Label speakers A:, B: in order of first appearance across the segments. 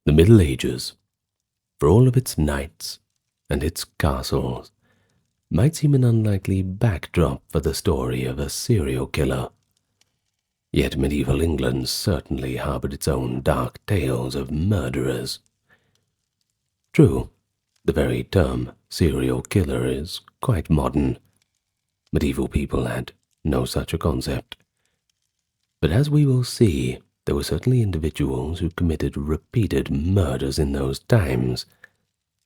A: The Middle Ages, for all of its knights and its castles, might seem an unlikely backdrop for the story of a serial killer. Yet medieval England certainly harbored its own dark tales of murderers. True, the very term serial killer is quite modern. Medieval people had no such a concept. But as we will see, there were certainly individuals who committed repeated murders in those times,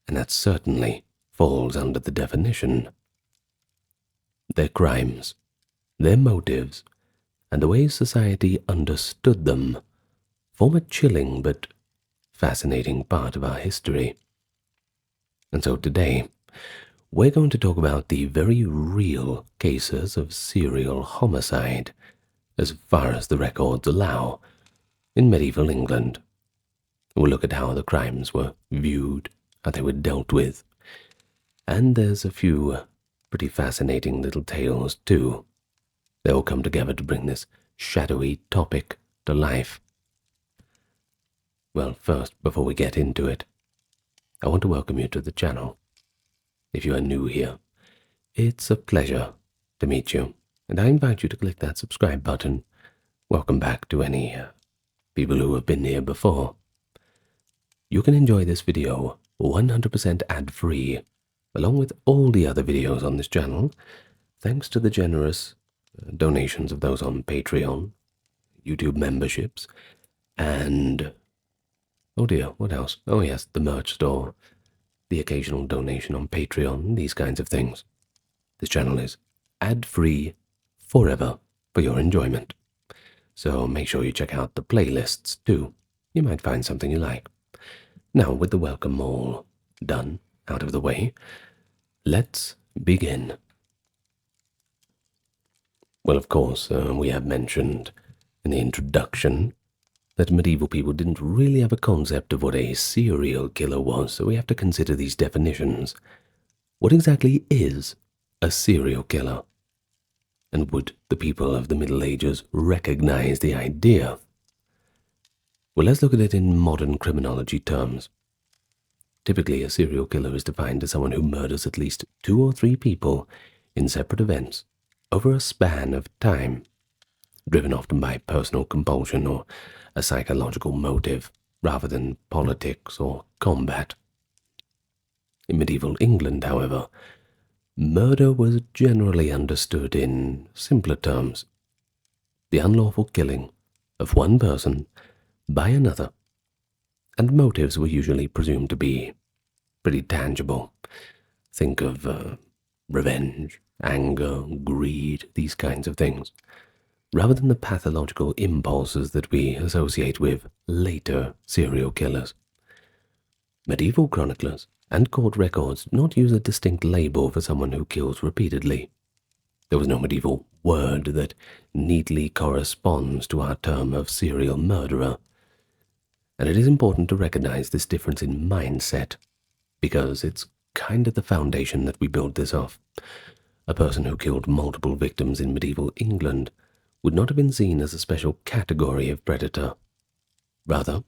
A: and that certainly falls under the definition. Their crimes, their motives, and the way society understood them form a chilling but fascinating part of our history. And so today, we're going to talk about the very real cases of serial homicide, as far as the records allow, in medieval England. We'll look at how the crimes were viewed, how they were dealt with, and there's a few pretty fascinating little tales too. They all come together to bring this shadowy topic to life. Well, first, before we get into it, I want to welcome you to the channel. If you are new here, it's a pleasure to meet you, and I invite you to click that subscribe button. Welcome back to any people who have been here before. You can enjoy this video 100% ad-free, along with all the other videos on this channel, thanks to the generous donations of those on Patreon, YouTube memberships, and, oh dear, what else? Oh yes, the merch store, the occasional donation on Patreon, these kinds of things. This channel is ad-free forever for your enjoyment. So make sure you check out the playlists too. You might find something you like. Now, with the welcome all done, out of the way, let's begin. Well, of course, we have mentioned in the introduction that medieval people didn't really have a concept of what a serial killer was, so we have to consider these definitions. What exactly is a serial killer? And would the people of the Middle Ages recognize the idea? Well, let's look at it in modern criminology terms. Typically, a serial killer is defined as someone who murders at least 2 or 3 people in separate events over a span of time, driven often by personal compulsion or a psychological motive rather than politics or combat. In medieval England, however, murder was generally understood in simpler terms: the unlawful killing of one person by another, and motives were usually presumed to be pretty tangible. Think of revenge, anger, greed, these kinds of things, rather than the pathological impulses that we associate with later serial killers. Medieval chroniclers and court records do not use a distinct label for someone who kills repeatedly. There was no medieval word that neatly corresponds to our term of serial murderer. And it is important to recognize this difference in mindset, because it's kind of the foundation that we build this off. A person who killed multiple victims in medieval England would not have been seen as a special category of predator. Rather,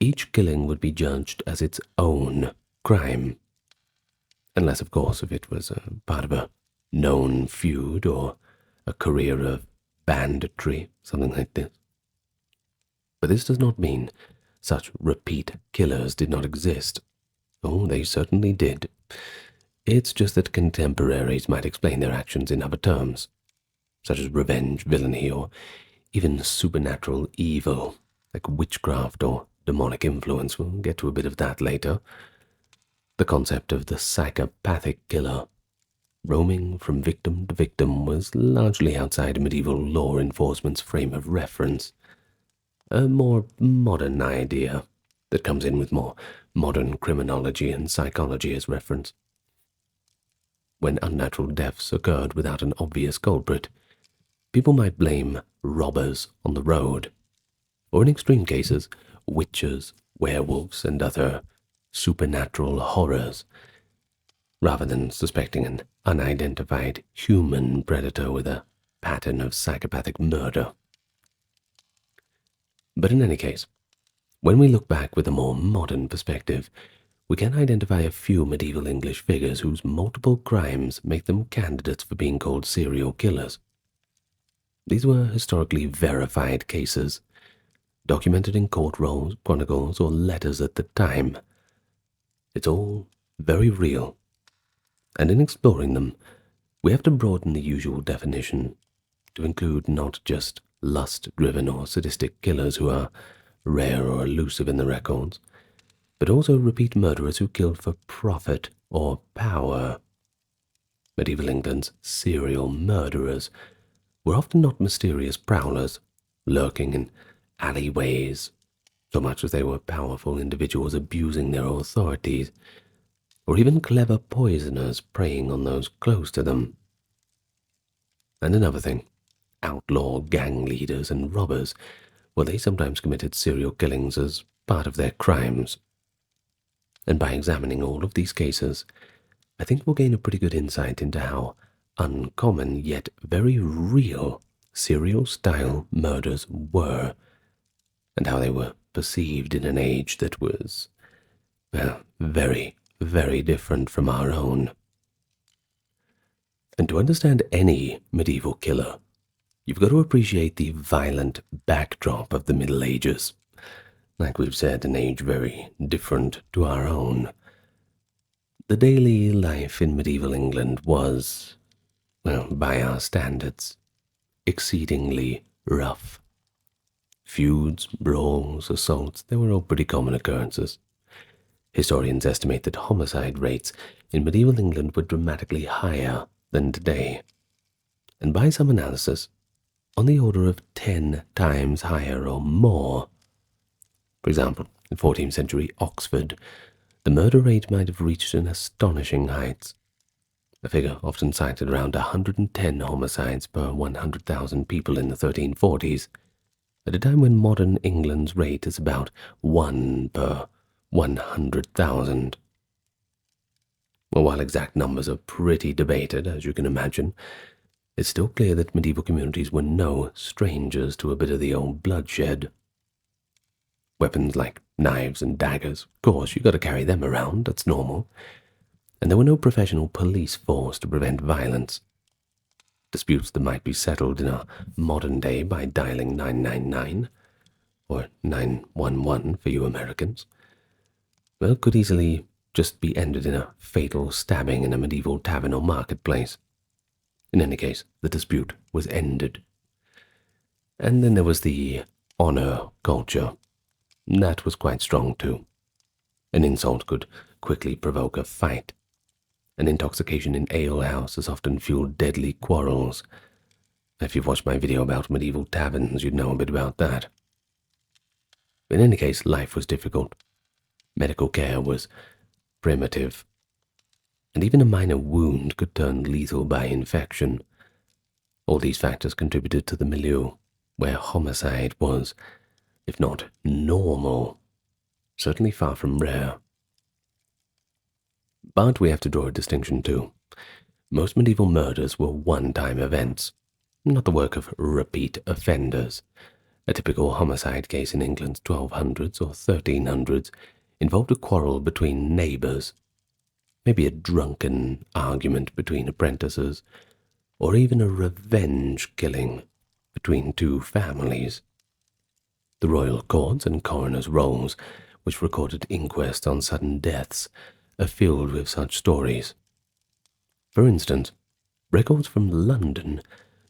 A: each killing would be judged as its own crime, unless, of course, if it was part of a known feud or a career of banditry, something like this. But this does not mean such repeat killers did not exist. Oh, they certainly did. It's just that contemporaries might explain their actions in other terms, such as revenge, villainy, or even supernatural evil, like witchcraft or demonic influence. We'll get to a bit of that later. The concept of the psychopathic killer, roaming from victim to victim, was largely outside medieval law enforcement's frame of reference. A more modern idea that comes in with more modern criminology and psychology as reference. When unnatural deaths occurred without an obvious culprit, people might blame robbers on the road, or in extreme cases, witches, werewolves, and other supernatural horrors, rather than suspecting an unidentified human predator with a pattern of psychopathic murder. But in any case, When we look back with a more modern perspective, we can identify a few medieval English figures whose multiple crimes make them candidates for being called serial killers. These were historically verified cases, documented in court rolls, chronicles, or letters at the time. It's all very real, and in exploring them, we have to broaden the usual definition to include not just lust-driven or sadistic killers who are rare or elusive in the records, but also repeat murderers who killed for profit or power. Medieval England's serial murderers were often not mysterious prowlers, lurking in alleyways, so much as they were powerful individuals abusing their authorities, or even clever poisoners preying on those close to them. And another thing, outlaw gang leaders and robbers, well, they sometimes committed serial killings as part of their crimes. And by examining all of these cases, I think we'll gain a pretty good insight into how uncommon yet very real serial-style murders were, and how they were perceived in an age that was, well, very, very different from our own. And to understand any medieval killer, you've got to appreciate the violent backdrop of the Middle Ages. Like we've said, an age very different to our own. The daily life in medieval England was, well, by our standards, exceedingly rough. Feuds, brawls, assaults, they were all pretty common occurrences. Historians estimate that homicide rates in medieval England were dramatically higher than today, and by some analysis, on the order of 10 times higher or more. For example, in 14th century Oxford, the murder rate might have reached an astonishing heights, a figure often cited around 110 homicides per 100,000 people in the 1340s, at a time when modern England's rate is about 1 per 100,000. Well, while exact numbers are pretty debated, as you can imagine, it's still clear that medieval communities were no strangers to a bit of the old bloodshed. Weapons like knives and daggers, of course, you got to carry them around, that's normal. And there were no professional police force to prevent violence. Disputes that might be settled in our modern day by dialing 999, or 911 for you Americans, well, could easily just be ended in a fatal stabbing in a medieval tavern or marketplace. In any case, the dispute was ended. And then there was the honor culture. That was quite strong too. An insult could quickly provoke a fight. An intoxication in alehouses often fueled deadly quarrels. If you've watched my video about medieval taverns, you'd know a bit about that. In any case, life was difficult. Medical care was primitive, and even a minor wound could turn lethal by infection. All these factors contributed to the milieu, where homicide was, if not normal, certainly far from rare. But we have to draw a distinction too. Most medieval murders were one-time events, not the work of repeat offenders. A typical homicide case in England's 1200s or 1300s involved a quarrel between neighbours, maybe a drunken argument between apprentices, or even a revenge killing between two families. The royal courts and coroners' rolls, which recorded inquests on sudden deaths, are filled with such stories. For instance, records from London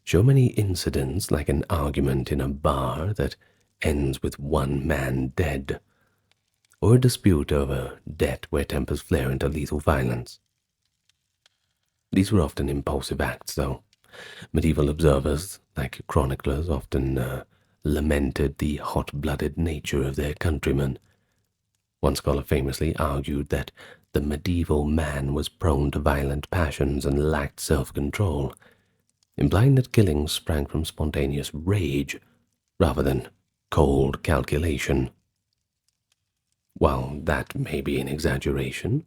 A: show many incidents like an argument in a bar that ends with one man dead, or a dispute over debt where tempers flare into lethal violence. These were often impulsive acts, though. Medieval observers, like chroniclers, often lamented the hot-blooded nature of their countrymen. One scholar famously argued that the medieval man was prone to violent passions and lacked self-control, implying that killings sprang from spontaneous rage rather than cold calculation. While that may be an exaggeration,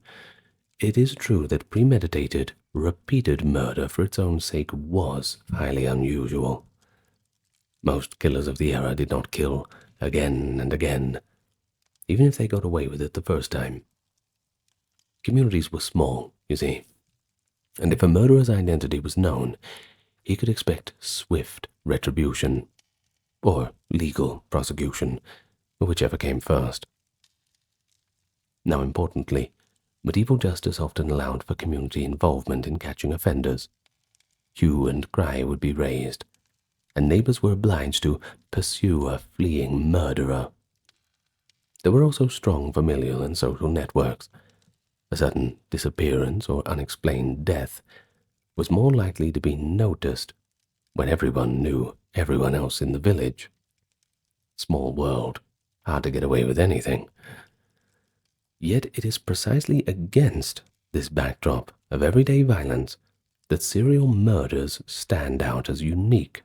A: it is true that premeditated, repeated murder for its own sake was highly unusual. Most killers of the era did not kill again and again, even if they got away with it the first time. Communities were small, you see, and if a murderer's identity was known, he could expect swift retribution, or legal prosecution, whichever came first. Now, importantly, medieval justice often allowed for community involvement in catching offenders. Hue and cry would be raised, and neighbors were obliged to pursue a fleeing murderer. There were also strong familial and social networks. A sudden disappearance or unexplained death was more likely to be noticed when everyone knew everyone else in the village. Small world, hard to get away with anything. Yet it is precisely against this backdrop of everyday violence that serial murders stand out as unique.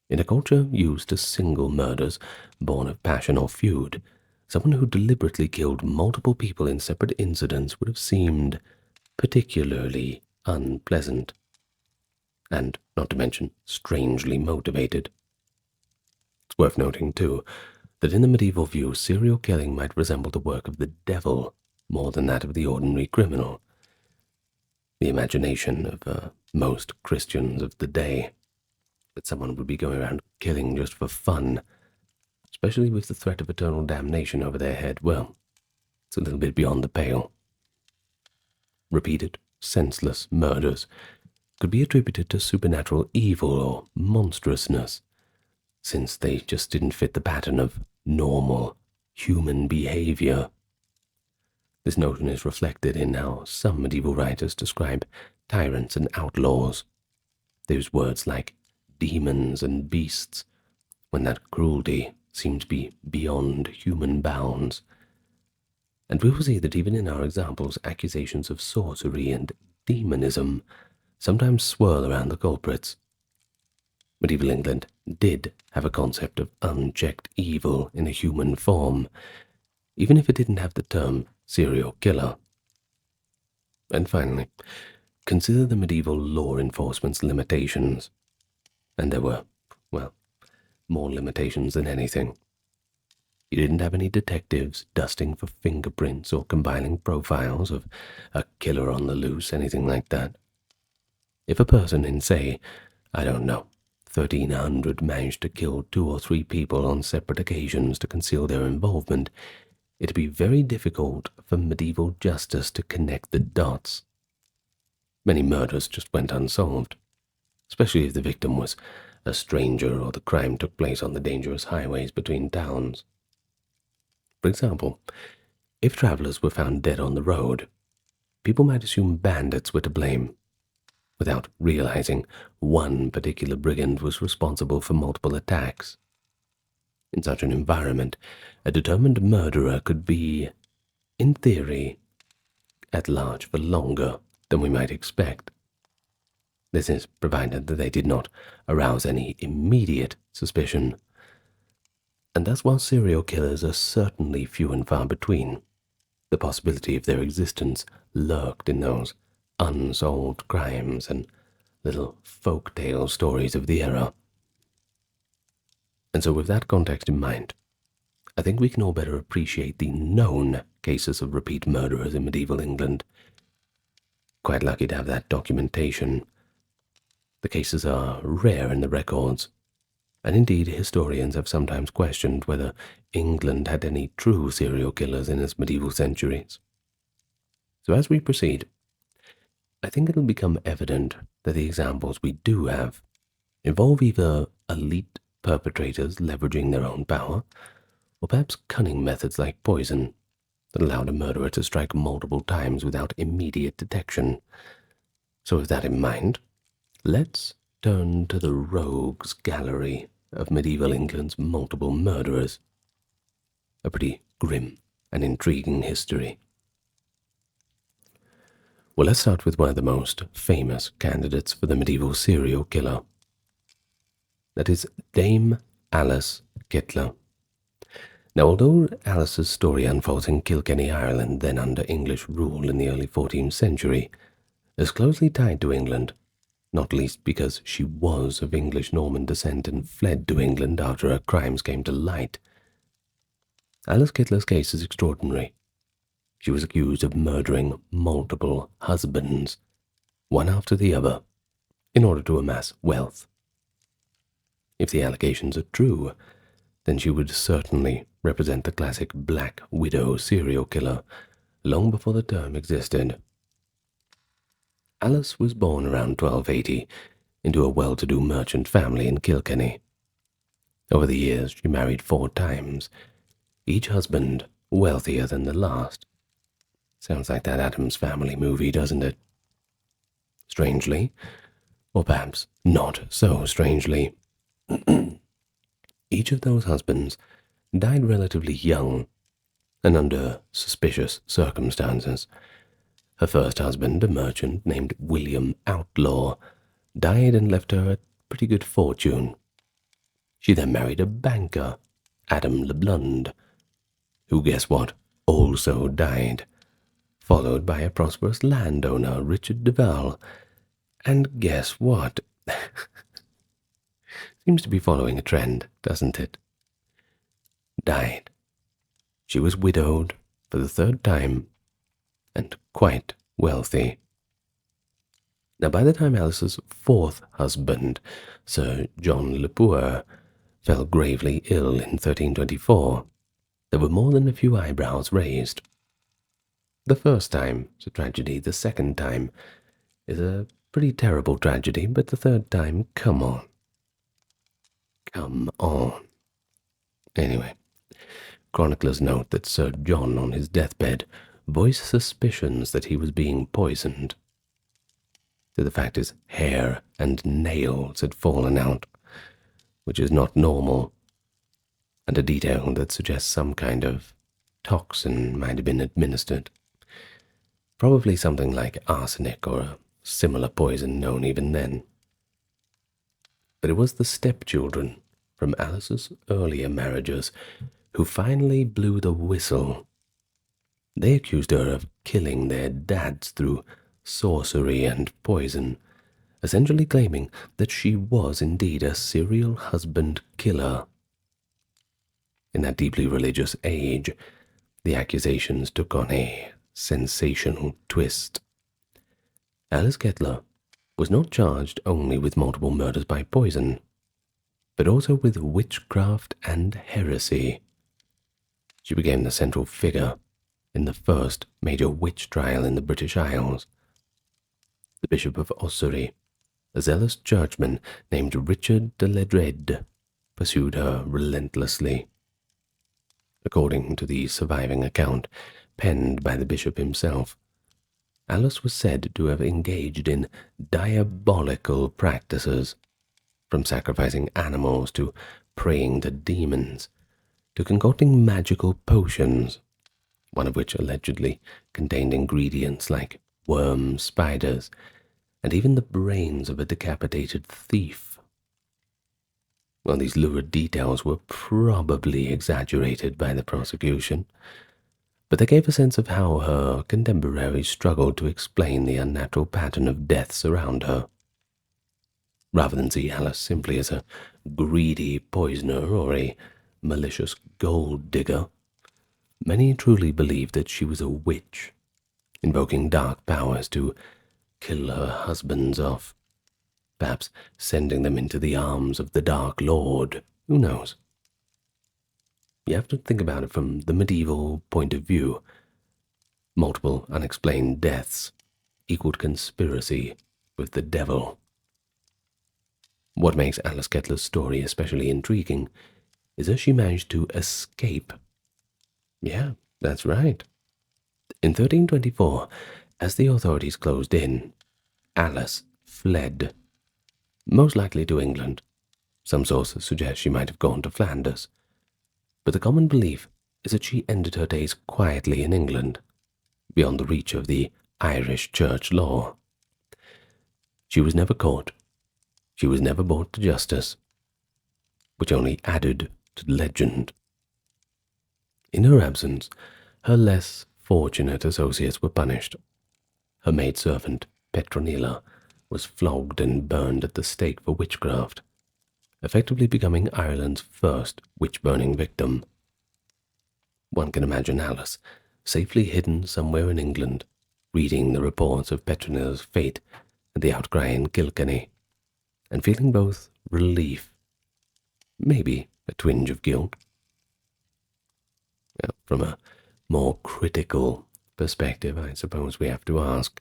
A: In a culture used to single murders born of passion or feud, someone who deliberately killed multiple people in separate incidents would have seemed particularly unpleasant, and not to mention strangely motivated. It's worth noting, too, that in the medieval view, serial killing might resemble the work of the devil more than that of the ordinary criminal. The imagination of most Christians of the day, that someone would be going around killing just for fun, especially with the threat of eternal damnation over their head, well, it's a little bit beyond the pale. Repeated, senseless murders could be attributed to supernatural evil or monstrousness, since they just didn't fit the pattern of normal human behavior. This notion is reflected in how some medieval writers describe tyrants and outlaws. They use words like demons and beasts, when that cruelty seemed to be beyond human bounds. And we will see that even in our examples, accusations of sorcery and demonism sometimes swirl around the culprits. Medieval England did have a concept of unchecked evil in a human form, even if it didn't have the term serial killer. And finally, consider the medieval law enforcement's limitations. And there were, well, more limitations than anything. You didn't have any detectives dusting for fingerprints or compiling profiles of a killer on the loose, anything like that. If a person in, say, I don't know, 1300 managed to kill 2 or 3 people on separate occasions to conceal their involvement, it'd be very difficult for medieval justice to connect the dots. Many murders just went unsolved, especially if the victim was a stranger or the crime took place on the dangerous highways between towns. For example, if travelers were found dead on the road, people might assume bandits were to blame, without realizing one particular brigand was responsible for multiple attacks. In such an environment, a determined murderer could be, in theory, at large for longer than we might expect. This is provided that they did not arouse any immediate suspicion. And thus, while serial killers are certainly few and far between, the possibility of their existence lurked in those unsolved crimes and little folk-tale stories of the era. And so with that context in mind, I think we can all better appreciate the known cases of repeat murderers in medieval England. Quite lucky to have that documentation. The cases are rare in the records, and indeed historians have sometimes questioned whether England had any true serial killers in its medieval centuries. So as we proceed, I think it'll become evident that the examples we do have involve either elite perpetrators leveraging their own power, or perhaps cunning methods like poison that allowed a murderer to strike multiple times without immediate detection. So with that in mind, let's turn to the rogues gallery of medieval England's multiple murderers. A pretty grim and intriguing history. Well, let's start with one of the most famous candidates for the medieval serial killer. That is Dame Alice Kyteler. Now, although Alice's story unfolds in Kilkenny, Ireland, then under English rule in the early 14th century, is closely tied to England, not least because she was of English Norman descent and fled to England after her crimes came to light. Alice Kyteler's case is extraordinary. She was accused of murdering multiple husbands, one after the other, in order to amass wealth. If the allegations are true, then she would certainly represent the classic Black Widow serial killer long before the term existed. Alice was born around 1280 into a well-to-do merchant family in Kilkenny. Over the years, she married 4 times, each husband wealthier than the last. Sounds like that Addams Family movie, doesn't it? Strangely, or perhaps not so strangely, each of those husbands died relatively young and under suspicious circumstances. Her first husband, a merchant named William Outlaw, died and left her a pretty good fortune. She then married a banker, Adam LeBlond, who, guess what, also died, followed by a prosperous landowner, Richard Duval, and guess what? Seems to be following a trend, doesn't it? Died. She was widowed for the 3rd time and quite wealthy. Now, by the time Alice's 4th husband, Sir John Le Poer, fell gravely ill in 1324, there were more than a few eyebrows raised. The first time is a tragedy, the second time is a pretty terrible tragedy, but the 3rd time, come on. Come on. Anyway, chroniclers note that Sir John, on his deathbed, voiced suspicions that he was being poisoned. So the fact his hair and nails had fallen out, which is not normal, and a detail that suggests some kind of toxin might have been administered. Probably something like arsenic or a similar poison known even then. But it was the stepchildren from Alice's earlier marriages who finally blew the whistle. They accused her of killing their dads through sorcery and poison, essentially claiming that she was indeed a serial husband killer. In that deeply religious age, the accusations took on a sensational twist. Alice Kyteler was not charged only with multiple murders by poison, but also with witchcraft and heresy. She became the central figure in the first major witch trial in the British Isles. The Bishop of Ossory, a zealous churchman named Richard de Ledred, pursued her relentlessly. According to the surviving account, penned by the bishop himself, Alice was said to have engaged in diabolical practices, from sacrificing animals to praying to demons, to concocting magical potions, one of which allegedly contained ingredients like worms, spiders, and even the brains of a decapitated thief. Well, these lurid details were probably exaggerated by the prosecution, but they gave a sense of how her contemporaries struggled to explain the unnatural pattern of deaths around her. Rather than see Alice simply as a greedy poisoner or a malicious gold digger, many truly believed that she was a witch, invoking dark powers to kill her husbands off, perhaps sending them into the arms of the Dark Lord. Who knows? You have to think about it from the medieval point of view. Multiple unexplained deaths equaled conspiracy with the devil. What makes Alice Kyteler's story especially intriguing is that she managed to escape. Yeah, that's right. In 1324, as the authorities closed in, Alice fled, most likely to England. Some sources suggest she might have gone to Flanders, but the common belief is that she ended her days quietly in England, beyond the reach of the Irish church law. She was never caught. She was never brought to justice, which only added to the legend. In her absence, her less fortunate associates were punished. Her maidservant, Petronilla, was flogged and burned at the stake for witchcraft, effectively becoming Ireland's first witch-burning victim. One can imagine Alice, safely hidden somewhere in England, reading the reports of Petronilla's fate and the outcry in Kilkenny, and feeling both relief, maybe a twinge of guilt. Well, from a more critical perspective, I suppose we have to ask,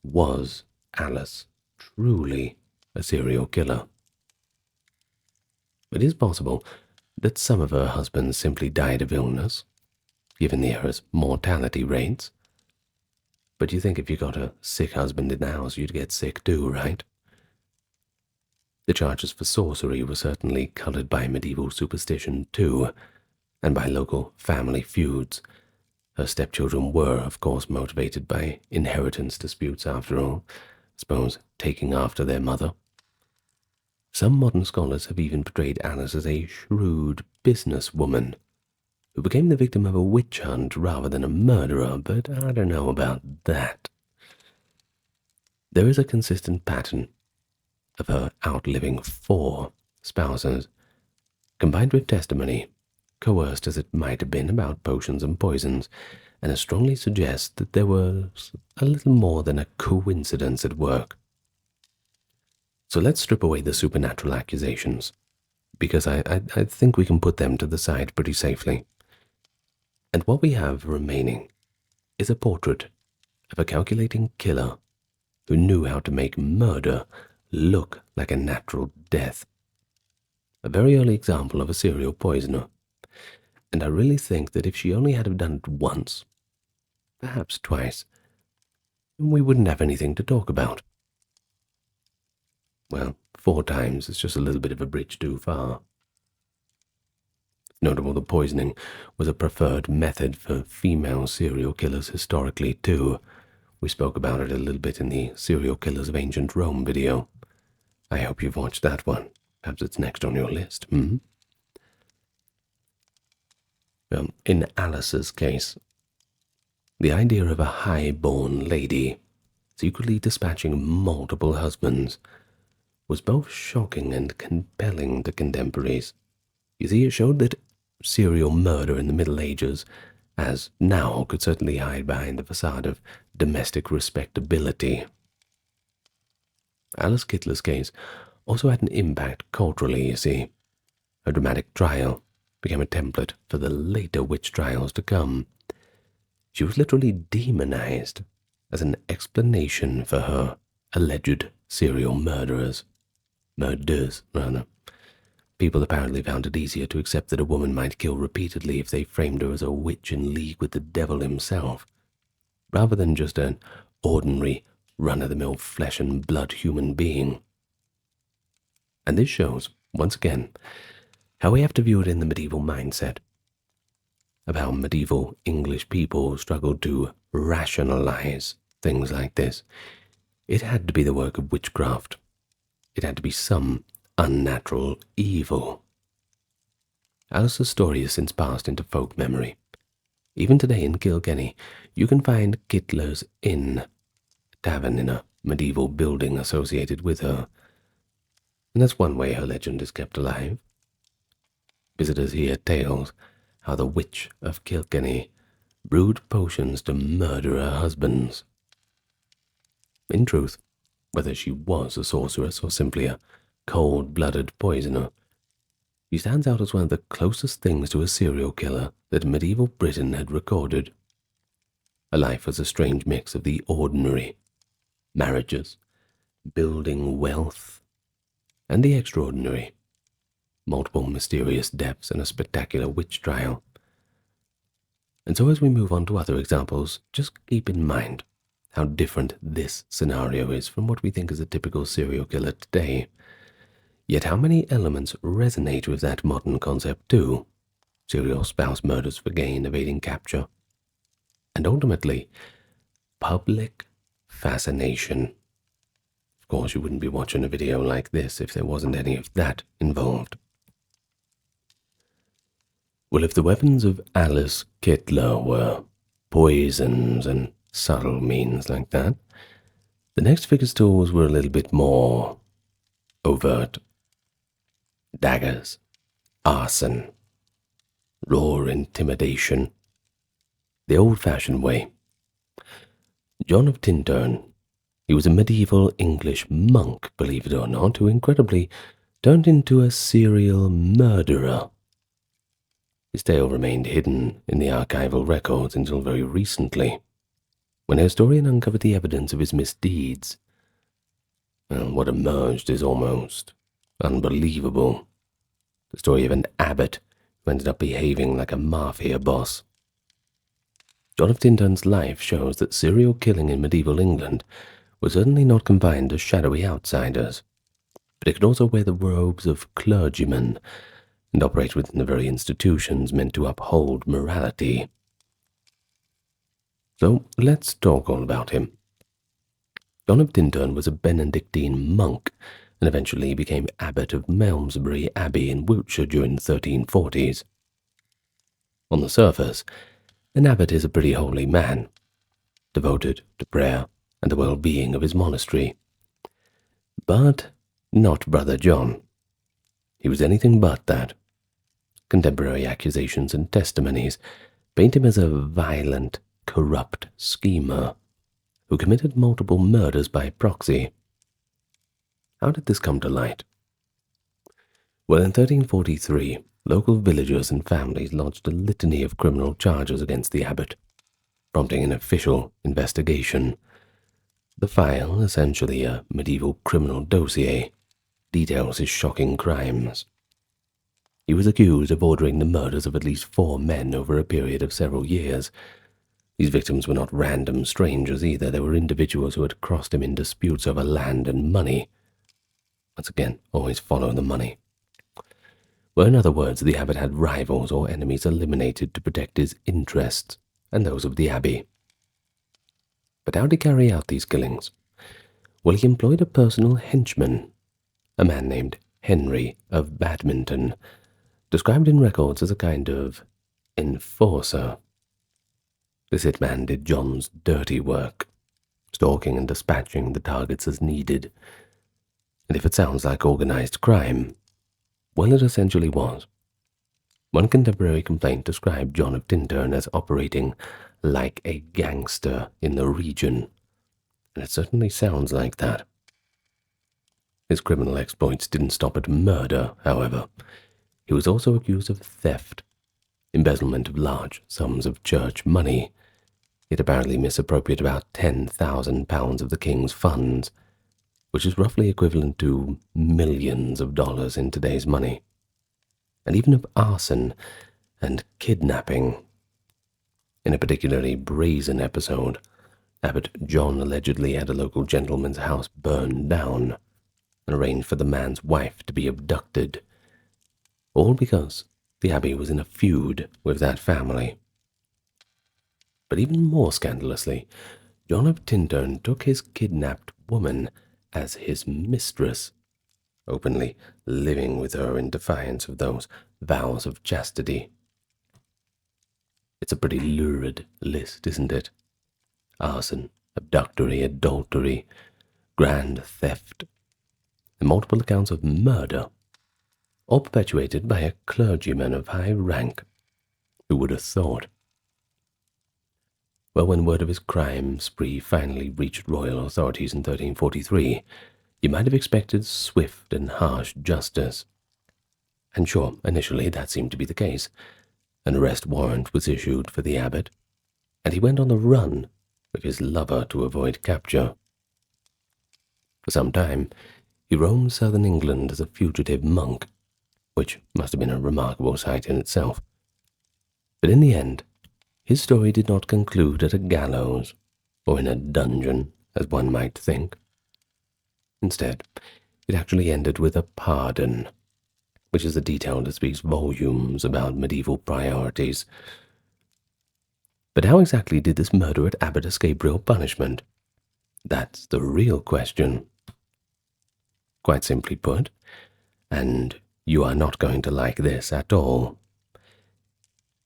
A: was Alice truly a serial killer? It is possible that some of her husbands simply died of illness, given the era's mortality rates. But you think if you got a sick husband in the house, you'd get sick too, right? The charges for sorcery were certainly colored by medieval superstition too, and by local family feuds. Her stepchildren were, of course, motivated by inheritance disputes after all, I suppose taking after their mother. Some modern scholars have even portrayed Alice as a shrewd businesswoman who became the victim of a witch hunt rather than a murderer, but I don't know about that. There is a consistent pattern of her outliving 4 spouses, combined with testimony, coerced as it might have been about potions and poisons, and it strongly suggests that there was a little more than a coincidence at work. So let's strip away the supernatural accusations, because I think we can put them to the side pretty safely. And what we have remaining is a portrait of a calculating killer who knew how to make murder look like a natural death. A very early example of a serial poisoner. And I really think that if she only had done it once, perhaps twice, we wouldn't have anything to talk about. Well, 4 times is just a little bit of a bridge too far. Notable that poisoning was a preferred method for female serial killers historically too. We spoke about it a little bit in the Serial Killers of Ancient Rome video. I hope you've watched that one. Perhaps it's next on your list. In Alice's case, the idea of a high-born lady secretly dispatching multiple husbands was both shocking and compelling to contemporaries. You see, it showed that serial murder in the Middle Ages, as now, could certainly hide behind the facade of domestic respectability. Alice Kyteler's case also had an impact culturally, you see. Her dramatic trial became a template for the later witch trials to come. She was literally demonized as an explanation for her alleged serial murders, rather. People apparently found it easier to accept that a woman might kill repeatedly if they framed her as a witch in league with the devil himself, rather than just an ordinary, run-of-the-mill flesh and blood human being. And this shows, once again, how we have to view it in the medieval mindset, of how medieval English people struggled to rationalize things like this. It had to be the work of witchcraft. It had to be some unnatural evil. Alice's story has since passed into folk memory. Even today in Kilkenny, you can find Kyteler's Inn, a tavern in a medieval building associated with her. And that's one way her legend is kept alive. Visitors hear tales how the witch of Kilkenny brewed potions to murder her husbands. In truth, whether she was a sorceress or simply a cold-blooded poisoner, she stands out as one of the closest things to a serial killer that medieval Britain had recorded. Her life was a strange mix of the ordinary, marriages, building wealth, and the extraordinary, multiple mysterious deaths and a spectacular witch trial. And so as we move on to other examples, just keep in mind how different this scenario is from what we think is a typical serial killer today. Yet how many elements resonate with that modern concept too? Serial spouse murders for gain, evading capture, and ultimately, public fascination. Of course, you wouldn't be watching a video like this if there wasn't any of that involved. Well, if the weapons of Alice Kyteler were poisons and subtle means like that, the next figure's tools were a little bit more overt. Daggers, arson, raw intimidation, the old-fashioned way. John of Tintern, he was a medieval English monk, believe it or not, who incredibly turned into a serial murderer. His tale remained hidden in the archival records until very recently, when a historian uncovered the evidence of his misdeeds. Well, what emerged is almost unbelievable. The story of an abbot who ended up behaving like a mafia boss. John of Tintern's life shows that serial killing in medieval England was certainly not confined to shadowy outsiders, but it could also wear the robes of clergymen and operate within the very institutions meant to uphold morality. So let's talk all about him. John of Tintern was a Benedictine monk and eventually became abbot of Malmesbury Abbey in Wiltshire during the 1340s. On the surface, an abbot is a pretty holy man, devoted to prayer and the well-being of his monastery. But not Brother John. He was anything but that. Contemporary accusations and testimonies paint him as a violent, corrupt schemer who committed multiple murders by proxy. How did this come to light? Well, in 1343, local villagers and families lodged a litany of criminal charges against the abbot, prompting an official investigation. The file, essentially a medieval criminal dossier, details his shocking crimes. He was accused of ordering the murders of at least 4 men over a period of several years. These victims were not random strangers either. They were individuals who had crossed him in disputes over land and money. Once again, always follow the money. Well, in other words, the abbot had rivals or enemies eliminated to protect his interests and those of the abbey. But how did he carry out these killings? Well, he employed a personal henchman, a man named Henry of Badminton, described in records as a kind of enforcer. This hitman did John's dirty work, stalking and dispatching the targets as needed. And if it sounds like organized crime, well, it essentially was. One contemporary complaint described John of Tintern as operating like a gangster in the region, and it certainly sounds like that. His criminal exploits didn't stop at murder, however. He was also accused of theft, embezzlement of large sums of church money. He had apparently misappropriated about £10,000 of the king's funds, which is roughly equivalent to millions of dollars in today's money, and even of arson and kidnapping. In a particularly brazen episode, Abbot John allegedly had a local gentleman's house burned down and arranged for the man's wife to be abducted, all because the abbey was in a feud with that family. But even more scandalously, John of Tintern took his kidnapped woman as his mistress, openly living with her in defiance of those vows of chastity. It's a pretty lurid list, isn't it? Arson, abductory, adultery, grand theft, and multiple accounts of murder, all perpetuated by a clergyman of high rank. Who would have thought? Well, when word of his crime spree finally reached royal authorities in 1343, you might have expected swift and harsh justice. And sure, initially that seemed to be the case. An arrest warrant was issued for the abbot, and he went on the run with his lover to avoid capture. For some time, he roamed southern England as a fugitive monk, which must have been a remarkable sight in itself. But in the end, his story did not conclude at a gallows or in a dungeon, as one might think. Instead, it actually ended with a pardon, which is a detail that speaks volumes about medieval priorities. But how exactly did this murderer abbot escape real punishment? That's the real question. Quite simply put, and you are not going to like this at all,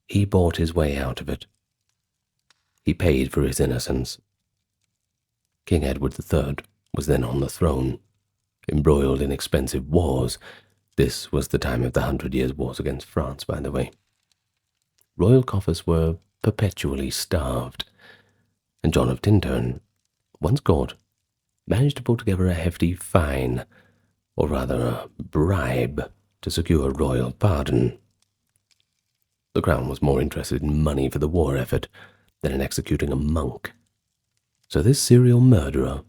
A: he bought his way out of it. He paid for his innocence. King Edward III was then on the throne, embroiled in expensive wars. This was the time of the 100 Years' Wars against France, by the way. royal coffers were perpetually starved, and John of Tintern, once caught, managed to pull together a hefty fine, or rather a bribe, to secure royal pardon. The crown was more interested in money for the war effort than in executing a monk. So this serial murderer,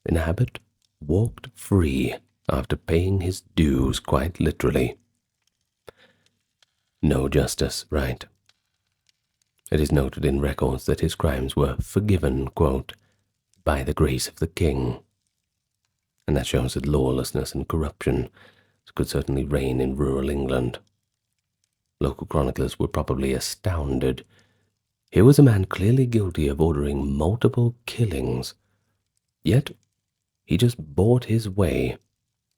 A: in habit, walked free after paying his dues quite literally. No justice, right? It is noted in records that his crimes were forgiven, quote, by the grace of the king. And that shows that lawlessness and corruption could certainly reign in rural England. Local chroniclers were probably astounded. Here was a man clearly guilty of ordering multiple killings, yet he just bought his way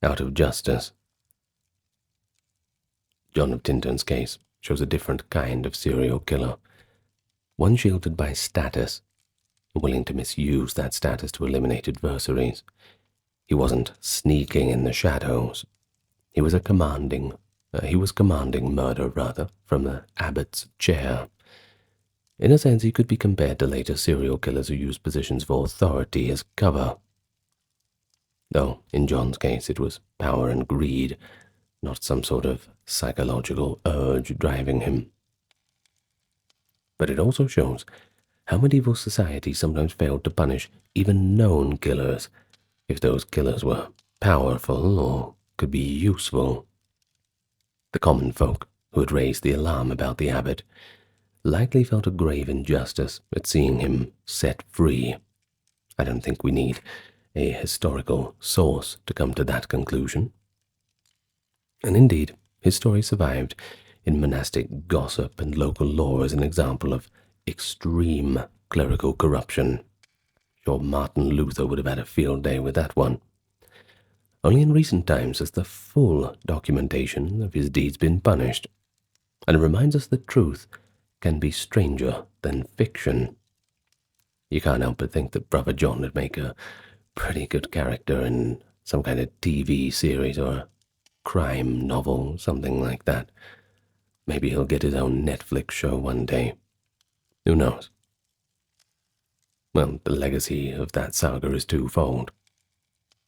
A: out of justice. John of Tintern's case shows a different kind of serial killer, one shielded by status, willing to misuse that status to eliminate adversaries. He wasn't sneaking in the shadows. He was commanding murder, rather, from the abbot's chair. In a sense, he could be compared to later serial killers who used positions of authority as cover. Though, in John's case, it was power and greed, not some sort of psychological urge driving him. But it also shows how medieval society sometimes failed to punish even known killers, if those killers were powerful or could be useful. The common folk who had raised the alarm about the abbot likely felt a grave injustice at seeing him set free. I don't think we need a historical source to come to that conclusion. And indeed, his story survived in monastic gossip and local lore as an example of extreme clerical corruption. Sure, Martin Luther would have had a field day with that one. Only in recent times has the full documentation of his deeds been punished, and it reminds us that truth can be stranger than fiction. You can't help but think that Brother John would make a pretty good character in some kind of TV series or a crime novel, something like that. Maybe he'll get his own Netflix show one day. Who knows? Well, the legacy of that saga is twofold.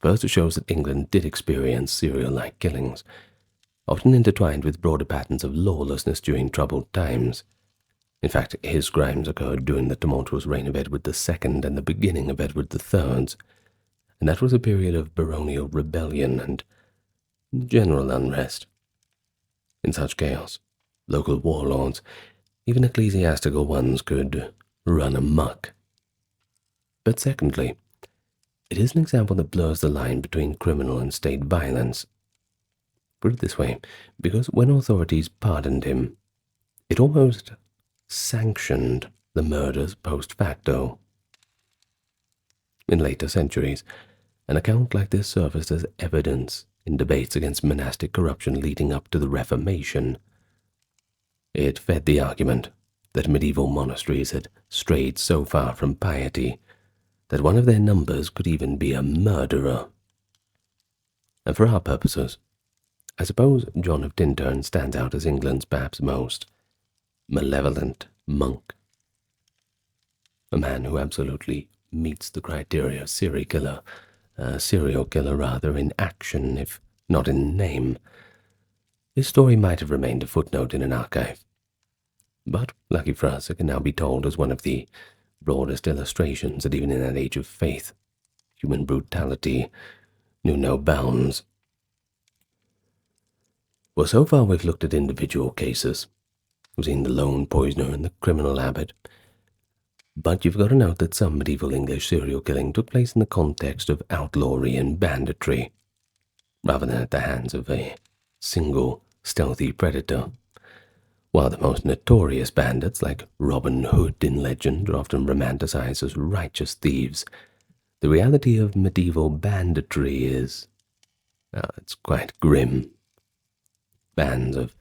A: First, it shows that England did experience serial-like killings, often intertwined with broader patterns of lawlessness during troubled times. In fact, his crimes occurred during the tumultuous reign of Edward II and the beginning of Edward III's, and that was a period of baronial rebellion and general unrest. In such chaos, local warlords, even ecclesiastical ones, could run amok. But secondly, it is an example that blurs the line between criminal and state violence. Put it this way, because when authorities pardoned him, it almost sanctioned the murders post facto. In later centuries, an account like this surfaced as evidence in debates against monastic corruption leading up to the Reformation. It fed the argument that medieval monasteries had strayed so far from piety that one of their numbers could even be a murderer. And for our purposes, I suppose John of Tintern stands out as England's perhaps most malevolent monk. A man who absolutely meets the criteria of serial killer in action, if not in name. His story might have remained a footnote in an archive. But, lucky for us, it can now be told as one of the broadest illustrations that even in that age of faith, human brutality knew no bounds. Well, so far we've looked at individual cases. We've seen the lone poisoner and the criminal abbot. But you've got to note that some medieval English serial killing took place in the context of outlawry and banditry, rather than at the hands of a single stealthy predator. While the most notorious bandits, like Robin Hood in legend, are often romanticized as righteous thieves, the reality of medieval banditry is, it's quite grim. Bands of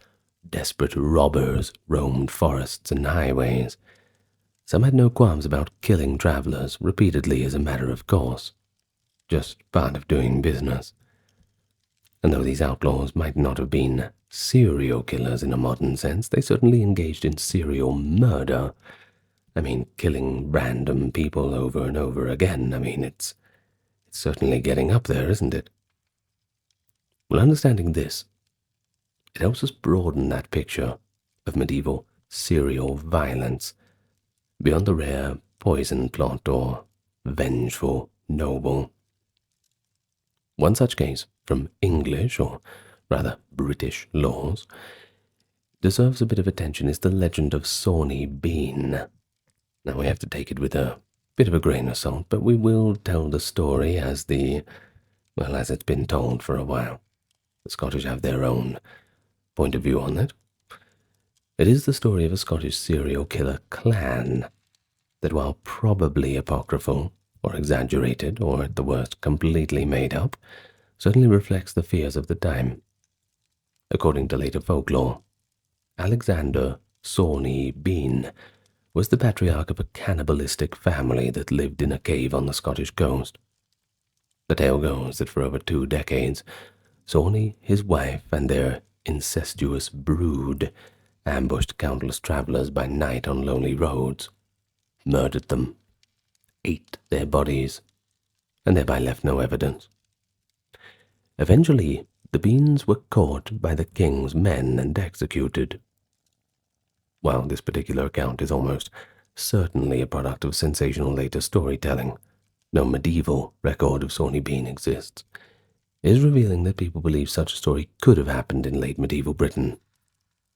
A: desperate robbers roamed forests and highways. Some had no qualms about killing travelers repeatedly as a matter of course, just part of doing business. And though these outlaws might not have been serial killers in a modern sense, they certainly engaged in serial murder. I mean, killing random people over and over again. I mean, it's certainly getting up there, isn't it? Well, understanding this, it helps us broaden that picture of medieval serial violence beyond the rare poison plot or vengeful noble. One such case from English, or rather British laws, deserves a bit of attention is the legend of Sawney Bean. Now we have to take it with a bit of a grain of salt, but we will tell the story as it's been told for a while. The Scottish have their own point of view on it. It is the story of a Scottish serial killer clan that, while probably apocryphal or exaggerated, or at the worst completely made up, certainly reflects the fears of the time. According to later folklore, Alexander Sawney Bean was the patriarch of a cannibalistic family that lived in a cave on the Scottish coast. The tale goes that for over 2 decades, Sawney, his wife, and their incestuous brood ambushed countless travelers by night on lonely roads, murdered them, ate their bodies, and thereby left no evidence. Eventually, the Beans were caught by the king's men and executed. While this particular account is almost certainly a product of sensational later storytelling, no medieval record of Sawney Bean exists. It is revealing that people believe such a story could have happened in late medieval Britain.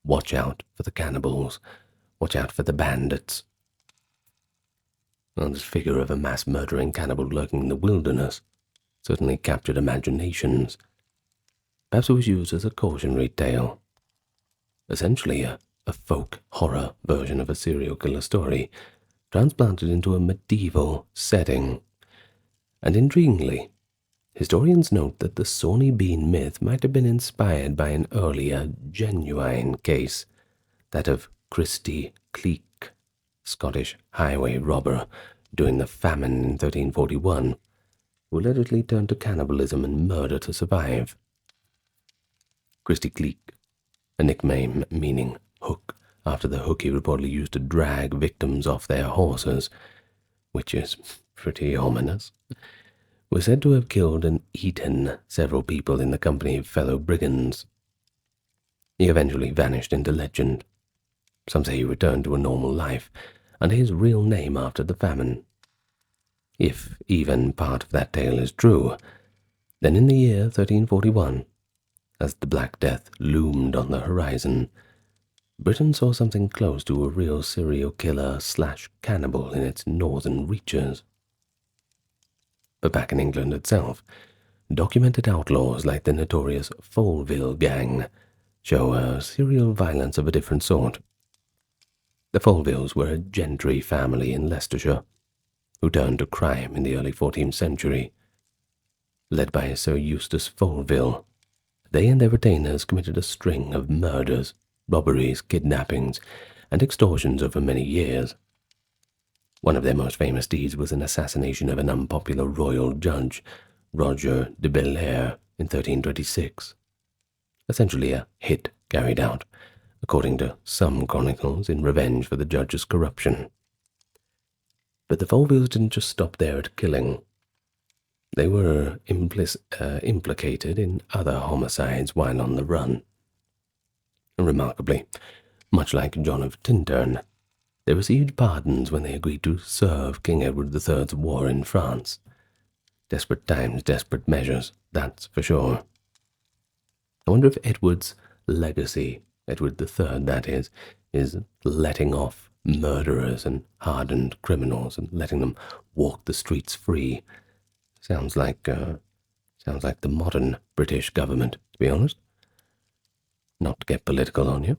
A: Watch out for the cannibals. Watch out for the bandits. Well, this figure of a mass-murdering cannibal lurking in the wilderness certainly captured imaginations. Perhaps it was used as a cautionary tale. Essentially a folk horror version of a serial killer story, transplanted into a medieval setting. And intriguingly, historians note that the Sawney Bean myth might have been inspired by an earlier, genuine case, that of Christy Cleek, Scottish highway robber during the famine in 1341, who allegedly turned to cannibalism and murder to survive. Christy Cleek, a nickname meaning hook, after the hook he reportedly used to drag victims off their horses, which is pretty ominous, was said to have killed and eaten several people in the company of fellow brigands. He eventually vanished into legend. Some say he returned to a normal life, under his real name after the famine. If even part of that tale is true, then in the year 1341, as the Black Death loomed on the horizon, Britain saw something close to a real serial killer/cannibal in its northern reaches. But back in England itself, documented outlaws like the notorious Folville gang show a serial violence of a different sort. The Folvilles were a gentry family in Leicestershire who turned to crime in the early 14th century. Led by Sir Eustace Folville, they and their retainers committed a string of murders, robberies, kidnappings, and extortions over many years. One of their most famous deeds was an assassination of an unpopular royal judge, Roger de Belair, in 1326. Essentially a hit carried out, according to some chronicles, in revenge for the judge's corruption. But the Folvilles didn't just stop there at killing. They were implicated in other homicides while on the run. Remarkably, much like John of Tintern, they received pardons when they agreed to serve King Edward III's war in France. Desperate times, desperate measures, that's for sure. I wonder if Edward's legacy, Edward III that is letting off murderers and hardened criminals and letting them walk the streets free. Sounds like the modern British government, to be honest. Not to get political on you.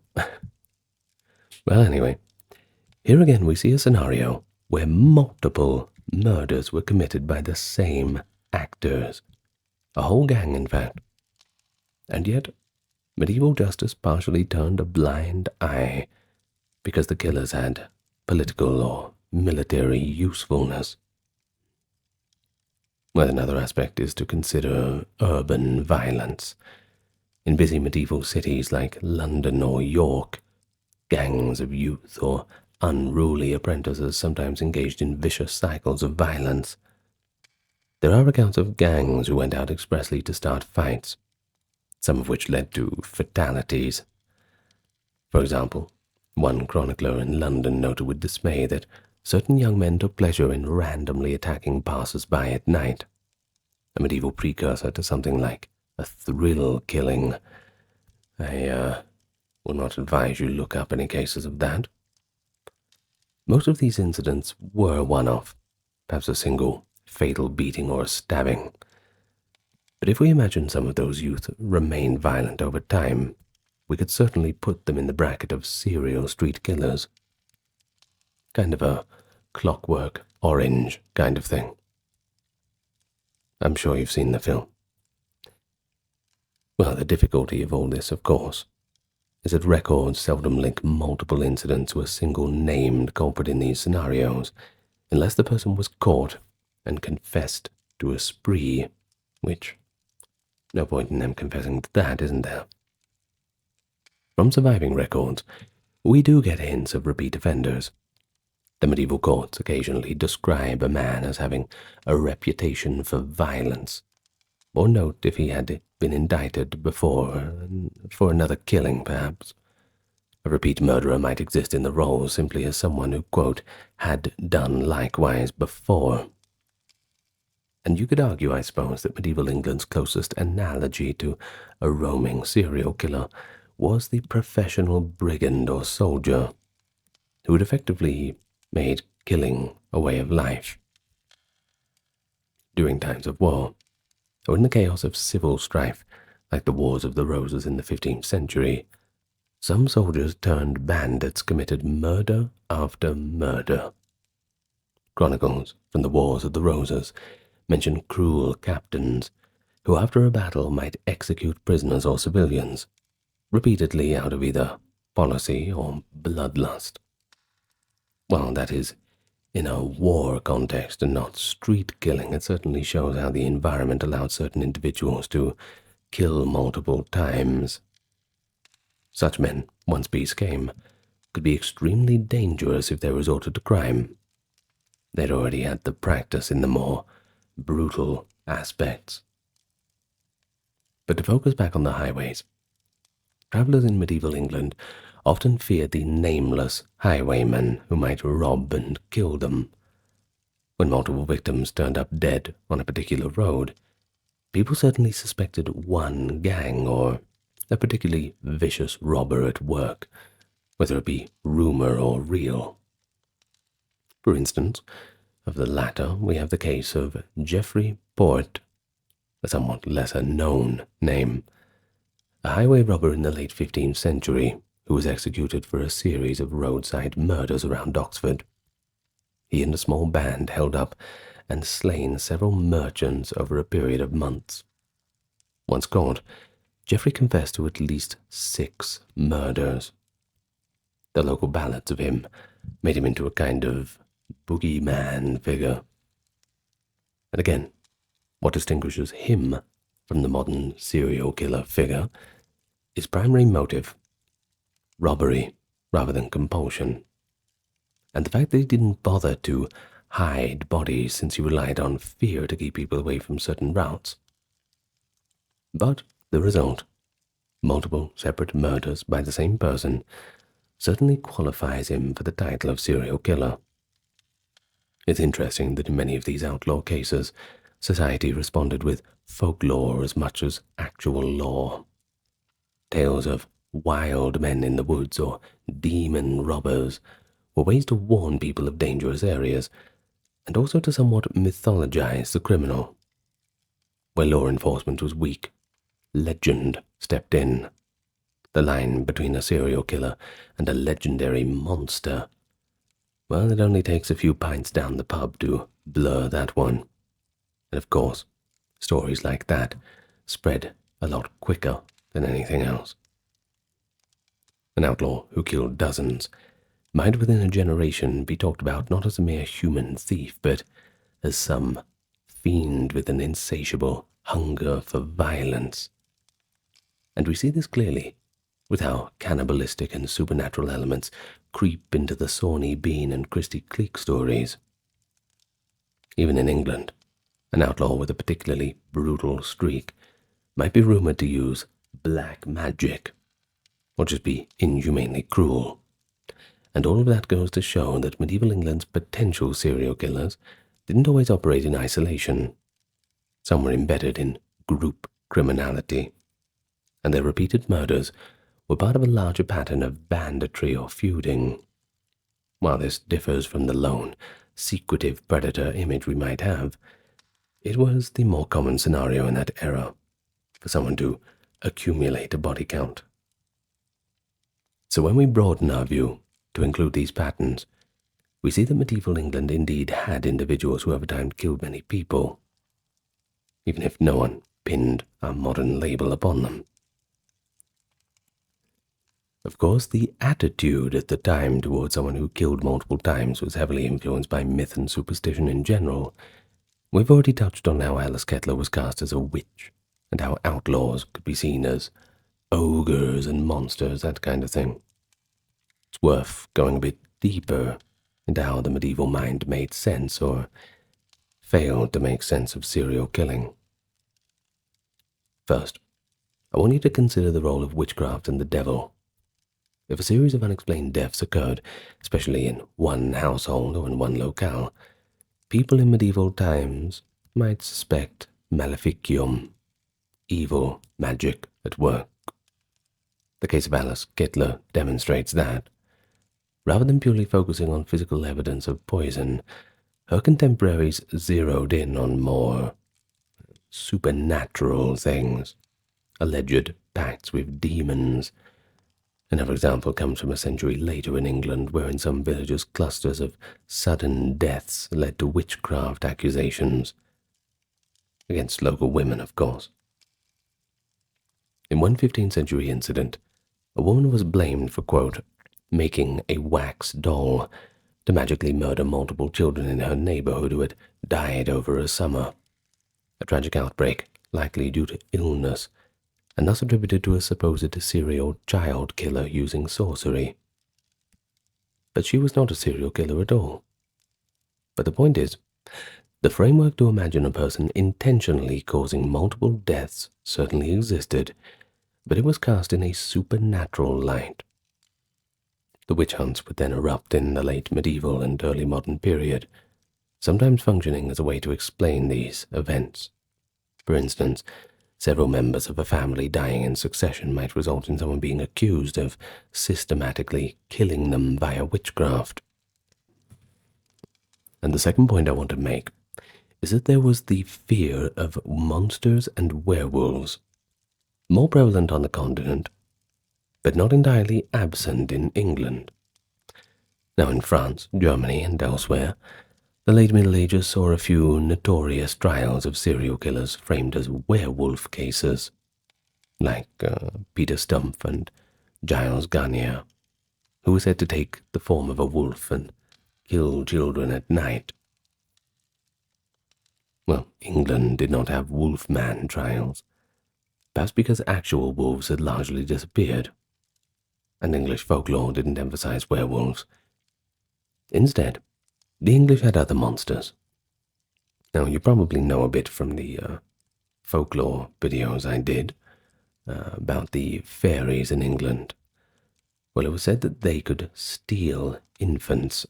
A: Well, anyway, here again we see a scenario where multiple murders were committed by the same actors. A whole gang, in fact. And yet, medieval justice partially turned a blind eye because the killers had political or military usefulness. Well, another aspect is to consider urban violence. In busy medieval cities like London or York, gangs of youth or unruly apprentices sometimes engaged in vicious cycles of violence. There are accounts of gangs who went out expressly to start fights, some of which led to fatalities. For example, one chronicler in London noted with dismay that certain young men took pleasure in randomly attacking passers-by at night, a medieval precursor to something like a thrill killing. I will not advise you look up any cases of that. Most of these incidents were one-off, perhaps a single fatal beating or stabbing. But if we imagine some of those youth remained violent over time, we could certainly put them in the bracket of serial street killers. Kind of a Clockwork Orange kind of thing. I'm sure you've seen the film. Well, the difficulty of all this, of course, is that records seldom link multiple incidents to a single named culprit in these scenarios, unless the person was caught and confessed to a spree, which, no point in them confessing to that, isn't there? From surviving records, we do get hints of repeat offenders. The medieval courts occasionally describe a man as having a reputation for violence, or note if he had been indicted before, for another killing perhaps. A repeat murderer might exist in the role simply as someone who, quote, had done likewise before. And you could argue, I suppose, that medieval England's closest analogy to a roaming serial killer was the professional brigand or soldier, who had effectively made killing a way of life. During times of war, or in the chaos of civil strife, like the Wars of the Roses in the 15th century, some soldiers turned bandits committed murder after murder. Chronicles from the Wars of the Roses mention cruel captains who after a battle might execute prisoners or civilians, repeatedly out of either policy or bloodlust. While that is in a war context and not street killing, it certainly shows how the environment allowed certain individuals to kill multiple times. Such men, once peace came, could be extremely dangerous if they resorted to crime. They'd already had the practice in the more brutal aspects. But to focus back on the highways, travelers in medieval England often feared the nameless highwayman who might rob and kill them. When multiple victims turned up dead on a particular road, people certainly suspected one gang or a particularly vicious robber at work, whether it be rumor or real. For instance, of the latter, we have the case of Geoffrey Port, a somewhat lesser-known name, a highway robber in the late 15th century who was executed for a series of roadside murders around Oxford. He and a small band held up and slain several merchants over a period of months. Once caught, Geoffrey confessed to at least 6 murders. The local ballads of him made him into a kind of boogeyman figure. And again, what distinguishes him from the modern serial killer figure is primary motive, robbery rather than compulsion, and the fact that he didn't bother to hide bodies since he relied on fear to keep people away from certain routes. But the result, multiple separate murders by the same person, certainly qualifies him for the title of serial killer. It's interesting that in many of these outlaw cases, society responded with folklore as much as actual law. Tales of wild men in the woods or demon robbers were ways to warn people of dangerous areas and also to somewhat mythologize the criminal. Where law enforcement was weak, legend stepped in. The line between a serial killer and a legendary monster, well, it only takes a few pints down the pub to blur that one. And of course, stories like that spread a lot quicker than anything else. An outlaw who killed dozens might within a generation be talked about not as a mere human thief, but as some fiend with an insatiable hunger for violence. And we see this clearly with how cannibalistic and supernatural elements creep into the Sawney Bean and Christy Cleek stories. Even in England, an outlaw with a particularly brutal streak might be rumoured to use black magic, or just be inhumanely cruel. And all of that goes to show that medieval England's potential serial killers didn't always operate in isolation. Some were embedded in group criminality, and their repeated murders were part of a larger pattern of banditry or feuding. While this differs from the lone, secretive predator image we might have, it was the more common scenario in that era for someone to accumulate a body count. So when we broaden our view to include these patterns, we see that medieval England indeed had individuals who over time killed many people, even if no one pinned a modern label upon them. Of course, the attitude at the time towards someone who killed multiple times was heavily influenced by myth and superstition in general. We've already touched on how Alice Kyteler was cast as a witch, and how outlaws could be seen as ogres and monsters, that kind of thing. It's worth going a bit deeper into how the medieval mind made sense or failed to make sense of serial killing. First, I want you to consider the role of witchcraft and the devil. If a series of unexplained deaths occurred, especially in one household or in one locale, people in medieval times might suspect maleficium, evil magic at work. The case of Alice Kyteler demonstrates that. Rather than purely focusing on physical evidence of poison, her contemporaries zeroed in on more supernatural things, alleged pacts with demons. Another example comes from a century later in England, where in some villages clusters of sudden deaths led to witchcraft accusations, against local women, of course. In one 15th century incident, a woman was blamed for, quote, making a wax doll to magically murder multiple children in her neighborhood who had died over a summer. A tragic outbreak, likely due to illness, and thus attributed to a supposed serial child killer using sorcery. But she was not a serial killer at all. But the point is, the framework to imagine a person intentionally causing multiple deaths certainly existed, but it was cast in a supernatural light. The witch hunts would then erupt in the late medieval and early modern period, sometimes functioning as a way to explain these events. For instance, several members of a family dying in succession might result in someone being accused of systematically killing them via witchcraft. And the second point I want to make is that there was the fear of monsters and werewolves, more prevalent on the continent, but not entirely absent in England. Now in France, Germany, and elsewhere, the late Middle Ages saw a few notorious trials of serial killers framed as werewolf cases, like Peter Stumpf and Giles Garnier, who were said to take the form of a wolf and kill children at night. Well, England did not have wolfman trials, perhaps because actual wolves had largely disappeared, and English folklore didn't emphasize werewolves. Instead, the English had other monsters. Now, you probably know a bit from the folklore videos I did about the fairies in England. Well, it was said that they could steal infants,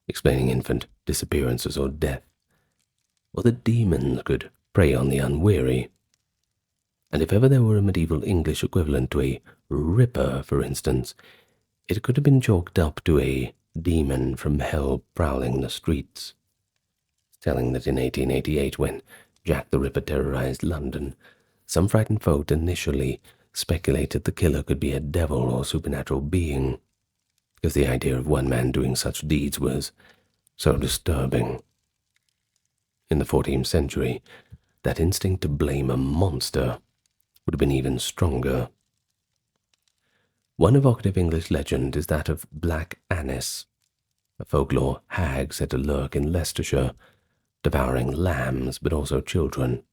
A: explaining infant disappearances or death, or that demons could prey on the unwary. And if ever there were a medieval English equivalent to a ripper, for instance, it could have been chalked up to a demon from hell prowling the streets, telling that in 1888, when Jack the Ripper terrorized London, some frightened folk initially speculated the killer could be a devil or supernatural being, because the idea of one man doing such deeds was so disturbing. In the 14th century, that instinct to blame a monster would have been even stronger. One evocative English legend is that of Black Annis, a folklore hag said to lurk in Leicestershire, devouring lambs but also children.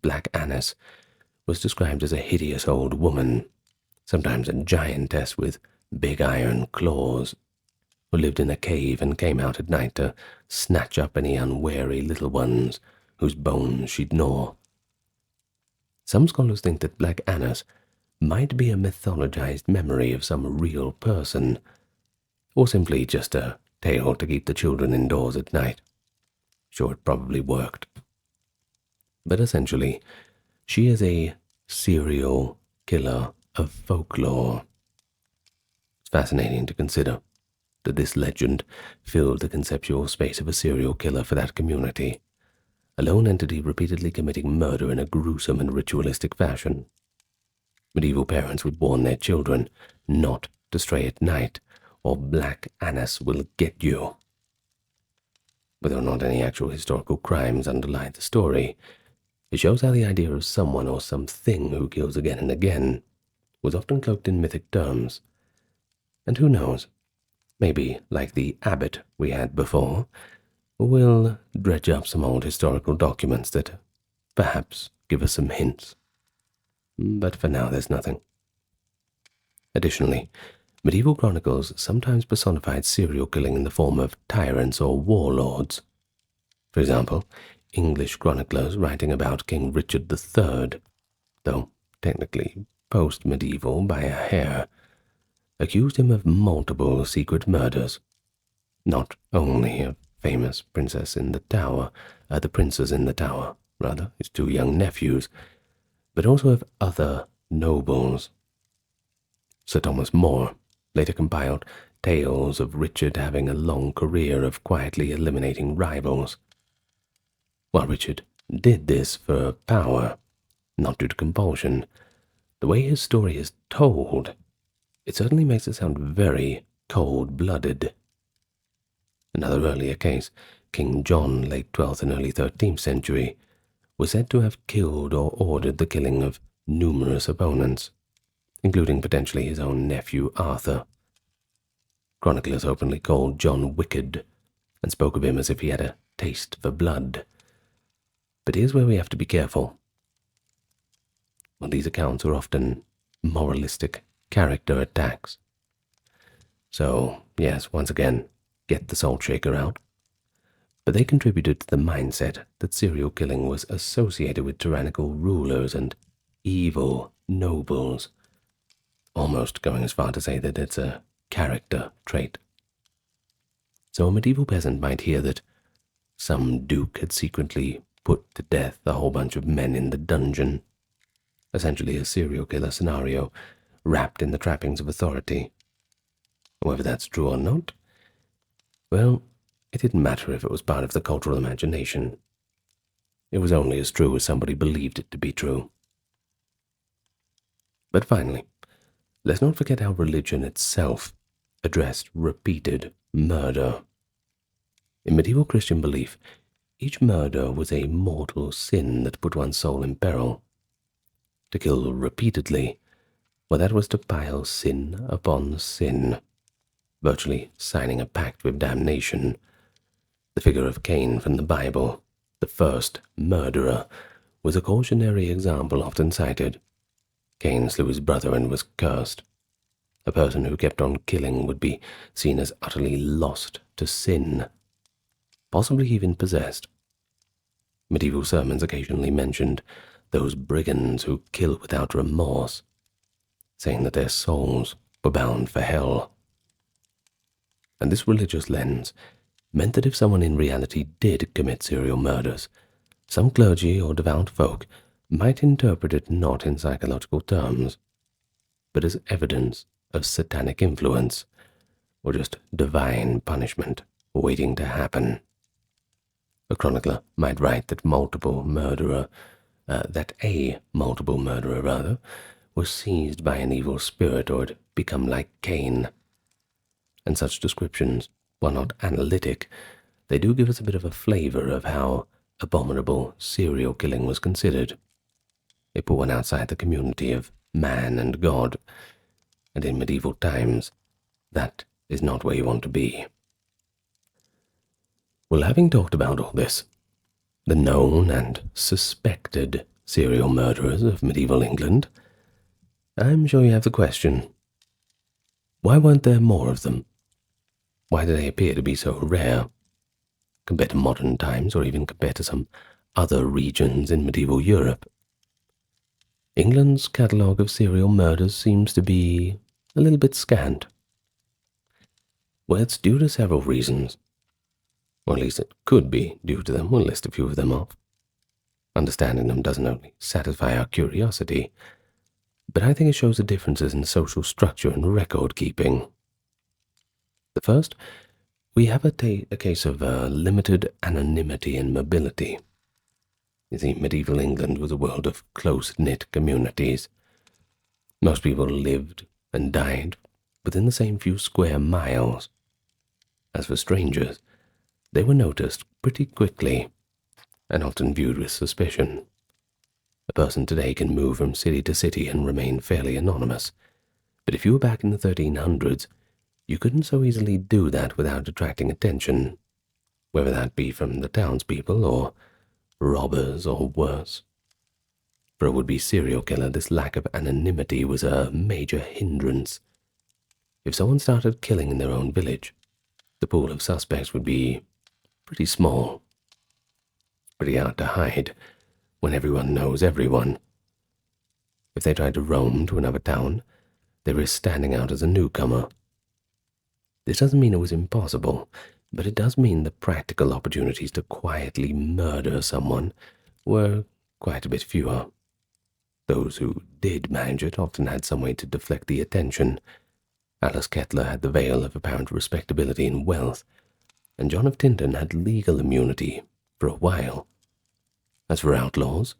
A: Black Annis was described as a hideous old woman, sometimes a giantess with big iron claws, who lived in a cave and came out at night to snatch up any unwary little ones whose bones she'd gnaw. Some scholars think that Black Annis might be a mythologized memory of some real person, or simply just a tale to keep the children indoors at night. Sure, it probably worked. But essentially, she is a serial killer of folklore. It's fascinating to consider that this legend filled the conceptual space of a serial killer for that community, a lone entity repeatedly committing murder in a gruesome and ritualistic fashion. Medieval parents would warn their children not to stray at night, or Black Annis will get you. Whether or not any actual historical crimes underlie the story, it shows how the idea of someone or something who kills again and again was often cloaked in mythic terms. And who knows, maybe, like the abbot we had before, we'll dredge up some old historical documents that perhaps give us some hints. But for now, there's nothing. Additionally, medieval chronicles sometimes personified serial killing in the form of tyrants or warlords. For example, English chroniclers writing about King Richard III, though technically post-medieval by a hair, accused him of multiple secret murders, not only of famous princes in the Tower, his two young nephews, but also of other nobles. Sir Thomas More later compiled tales of Richard having a long career of quietly eliminating rivals. While Richard did this for power, not due to compulsion, the way his story is told, it certainly makes it sound very cold-blooded. Another earlier case, King John, late 12th and early 13th century, was said to have killed or ordered the killing of numerous opponents, including potentially his own nephew Arthur. Chroniclers openly called John wicked and spoke of him as if he had a taste for blood. But here's where we have to be careful. Well, these accounts are often moralistic character attacks. So, yes, once again, get the salt shaker out. But they contributed to the mindset that serial killing was associated with tyrannical rulers and evil nobles, almost going as far to say that it's a character trait. So a medieval peasant might hear that some duke had secretly put to death a whole bunch of men in the dungeon, essentially a serial killer scenario wrapped in the trappings of authority. Whether that's true or not, well, it didn't matter if it was part of the cultural imagination. It was only as true as somebody believed it to be true. But finally, let's not forget how religion itself addressed repeated murder. In medieval Christian belief, each murder was a mortal sin that put one's soul in peril. To kill repeatedly, well, that was to pile sin upon sin, virtually signing a pact with damnation. The figure of Cain from the Bible, the first murderer, was a cautionary example often cited. Cain slew his brother and was cursed. A person who kept on killing would be seen as utterly lost to sin, possibly even possessed. Medieval sermons occasionally mentioned those brigands who kill without remorse, saying that their souls were bound for hell. And this religious lens meant that if someone in reality did commit serial murders, some clergy or devout folk might interpret it not in psychological terms, but as evidence of satanic influence, or just divine punishment waiting to happen. A chronicler might write that a multiple murderer, was seized by an evil spirit or had become like Cain. And such descriptions, while not analytic, they do give us a bit of a flavor of how abominable serial killing was considered. It put one outside the community of man and God, and in medieval times, that is not where you want to be. Well, having talked about all this, the known and suspected serial murderers of medieval England, I'm sure you have the question, why weren't there more of them? Why do they appear to be so rare, compared to modern times or even compared to some other regions in medieval Europe? England's catalogue of serial murders seems to be a little bit scant. Well, it's due to several reasons, or at least it could be due to them. We'll list a few of them off. Understanding them doesn't only satisfy our curiosity, but I think it shows the differences in social structure and record keeping. The first, we have a case of limited anonymity and mobility. You see, medieval England was a world of close-knit communities. Most people lived and died within the same few square miles. As for strangers, they were noticed pretty quickly and often viewed with suspicion. A person today can move from city to city and remain fairly anonymous, but if you were back in the 1300s, you couldn't so easily do that without attracting attention, whether that be from the townspeople or robbers or worse. For a would-be serial killer, this lack of anonymity was a major hindrance. If someone started killing in their own village, the pool of suspects would be pretty small. Pretty hard to hide when everyone knows everyone. If they tried to roam to another town, they risked standing out as a newcomer. This doesn't mean it was impossible, but it does mean the practical opportunities to quietly murder someone were quite a bit fewer. Those who did manage it often had some way to deflect the attention. Alice Kyteler had the veil of apparent respectability and wealth, and John of Tintern had legal immunity for a while. As for outlaws,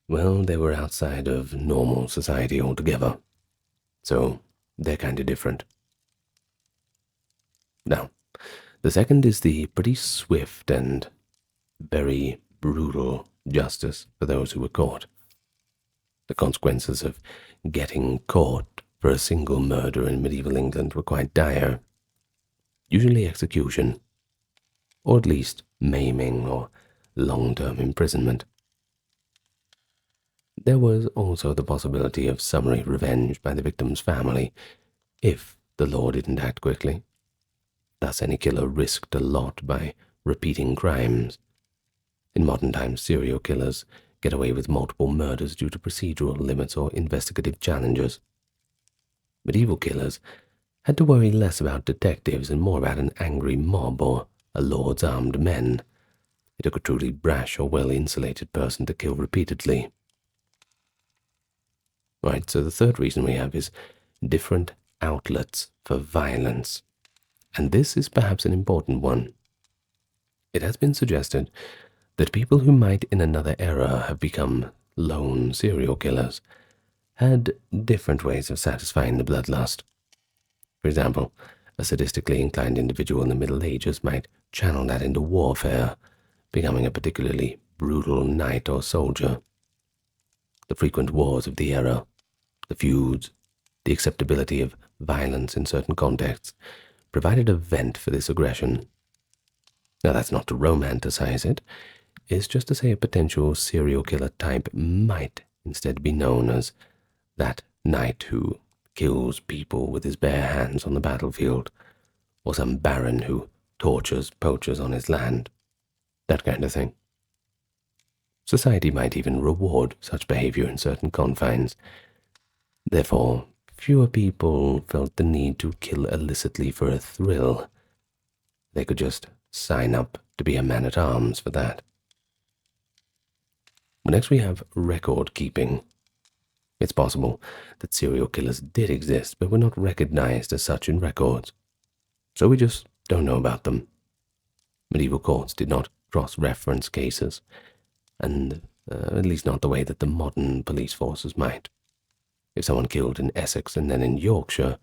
A: well, they were outside of normal society altogether, so they're kind of different. Now, the second is the pretty swift and very brutal justice for those who were caught. The consequences of getting caught for a single murder in medieval England were quite dire. Usually execution, or at least maiming or long-term imprisonment. There was also the possibility of summary revenge by the victim's family if the law didn't act quickly. Thus any killer risked a lot by repeating crimes. In modern times, serial killers get away with multiple murders due to procedural limits or investigative challenges. Medieval killers had to worry less about detectives and more about an angry mob or a lord's armed men. It took a truly brash or well-insulated person to kill repeatedly. Right, so the third reason we have is different outlets for violence. And this is perhaps an important one. It has been suggested that people who might in another era have become lone serial killers had different ways of satisfying the bloodlust. For example, a sadistically inclined individual in the Middle Ages might channel that into warfare, becoming a particularly brutal knight or soldier. The frequent wars of the era, the feuds, the acceptability of violence in certain contexts, provided a vent for this aggression. Now that's not to romanticize it, it's just to say a potential serial killer type might instead be known as that knight who kills people with his bare hands on the battlefield, or some baron who tortures poachers on his land, that kind of thing. Society might even reward such behavior in certain confines. Therefore, fewer people felt the need to kill illicitly for a thrill. They could just sign up to be a man-at-arms for that. Next we have record keeping. It's possible that serial killers did exist, but were not recognized as such in records. So we just don't know about them. Medieval courts did not cross-reference cases, and at least not the way that the modern police forces might. If someone killed in Essex and then in Yorkshire,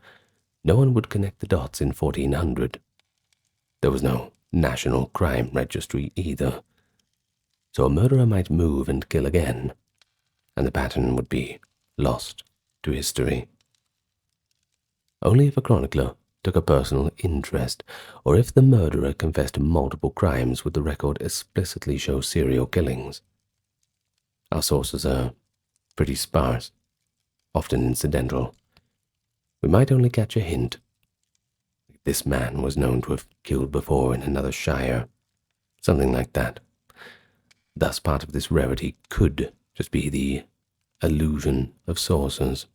A: no one would connect the dots in 1400. There was no national crime registry either. So a murderer might move and kill again, and the pattern would be lost to history. Only if a chronicler took a personal interest, or if the murderer confessed to multiple crimes, would the record explicitly show serial killings. Our sources are pretty sparse, often incidental. We might only catch a hint. This man was known to have killed before in another shire, something like that. Thus, part of this rarity could just be the illusion of sources.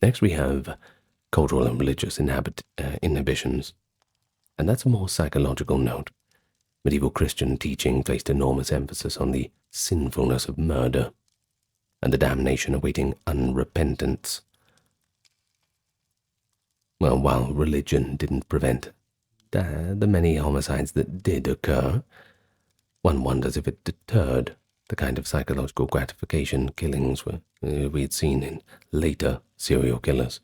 A: Next, we have cultural and religious inhibitions, and that's a more psychological note. Medieval Christian teaching placed enormous emphasis on the sinfulness of murder and the damnation awaiting unrepentance. Well, while religion didn't prevent the many homicides that did occur, one wonders if it deterred the kind of psychological gratification killings we had seen in later serial killers.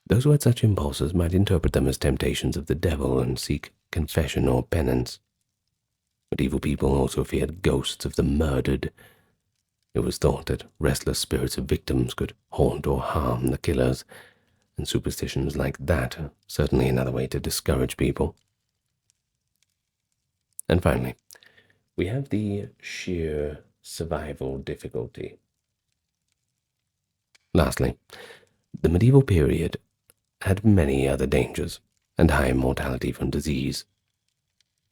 A: Those who had such impulses might interpret them as temptations of the devil and seek confession or penance. Medieval people also feared ghosts of the murdered. It was thought that restless spirits of victims could haunt or harm the killers, and superstitions like that are certainly another way to discourage people. And finally, we have the sheer survival difficulty. Lastly, the medieval period had many other dangers and high mortality from disease.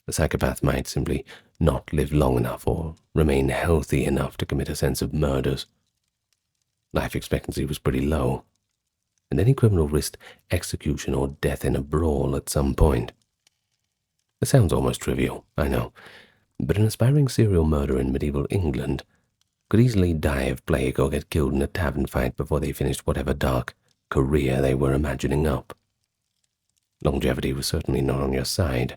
A: The psychopath might simply not live long enough or remain healthy enough to commit a sense of murders. Life expectancy was pretty low, and any criminal risked execution or death in a brawl at some point. It sounds almost trivial, I know, but an aspiring serial murderer in medieval England could easily die of plague or get killed in a tavern fight before they finished whatever dark career they were imagining up. Longevity was certainly not on your side,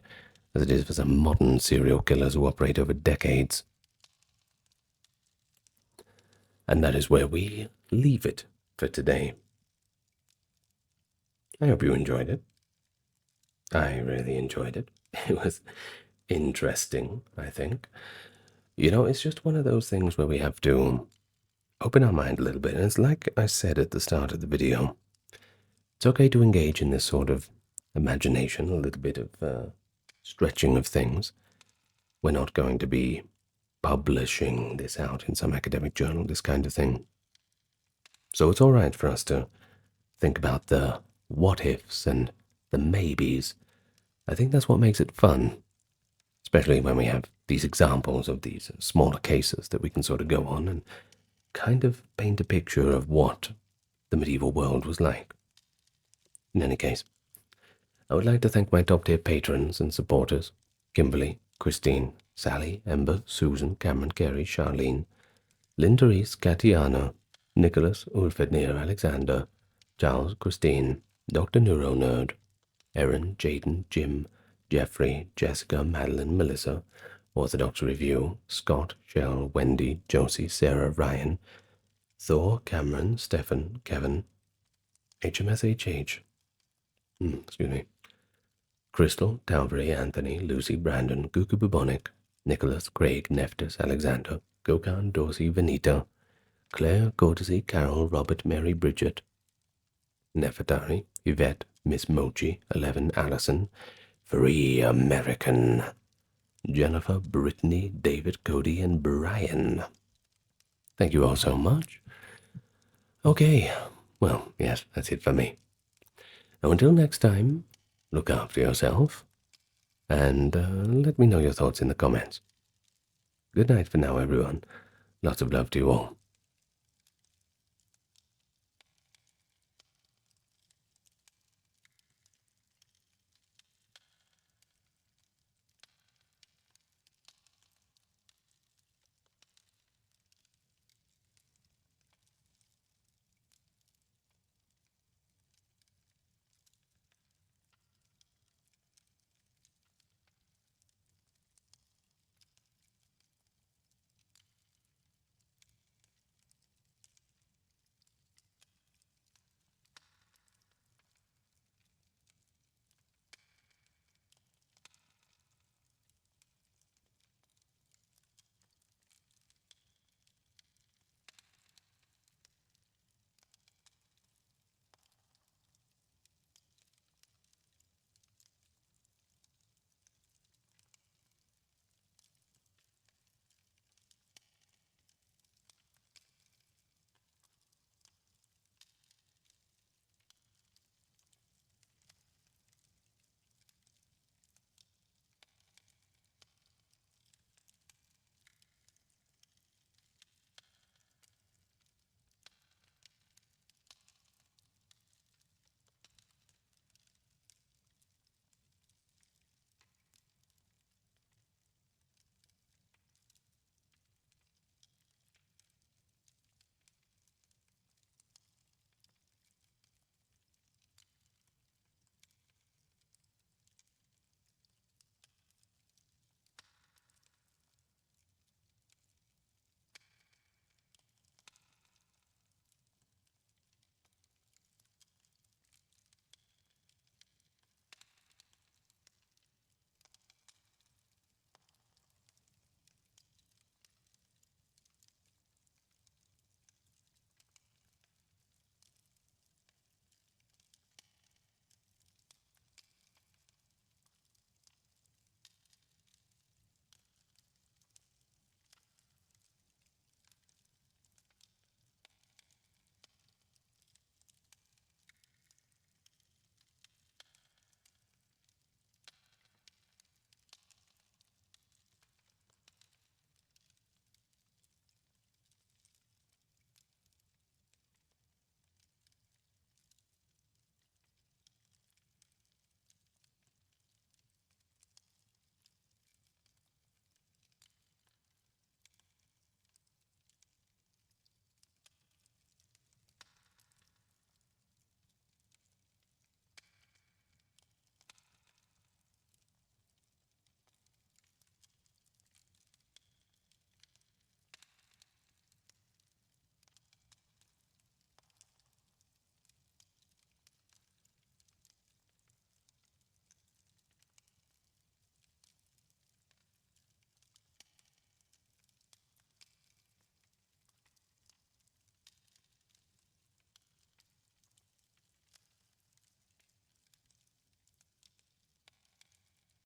A: as it is for some modern serial killers who operate over decades. And that is where we leave it for today. I hope you enjoyed it. I really enjoyed it. It was interesting, I think. You know, it's just one of those things where we have to open our mind a little bit. And it's like I said at the start of the video, it's okay to engage in this sort of imagination, a little bit of stretching of things. We're not going to be publishing this out in some academic journal, this kind of thing. So it's all right for us to think about the what-ifs and the maybes. I think that's what makes it fun, especially when we have these examples of these smaller cases that we can sort of go on and kind of paint a picture of what the medieval world was like. In any case, I would like to thank my top-tier patrons and supporters: Kimberly, Christine, Sally, Ember, Susan, Cameron, Carey, Charlene, Lynn, Therese, Katiana, Nicholas, Ulfednir, Alexander, Charles, Christine, Dr. Neuro Nerd, Erin, Jaden, Jim, Jeffrey, Jessica, Madeline, Melissa, Orthodox Review, Scott, Shell, Wendy, Josie, Sarah, Ryan, Thor, Cameron, Stefan, Kevin, HMSHH, excuse me, Crystal, Talbury, Anthony, Lucy, Brandon, Gugu Bubonic, Nicholas, Craig, Neftis, Alexander, Gokan, Dorsey, Venita, Claire, Courtesy, Carol, Robert, Mary, Bridget, Nefertari, Yvette, Miss Mochi, 11, Allison, Free American, Jennifer, Brittany, David, Cody, and Brian. Thank you all so much. Okay, well, yes, that's it for me. Now, until next time, look after yourself, and let me know your thoughts in the comments. Good night for now, everyone. Lots of love to you all.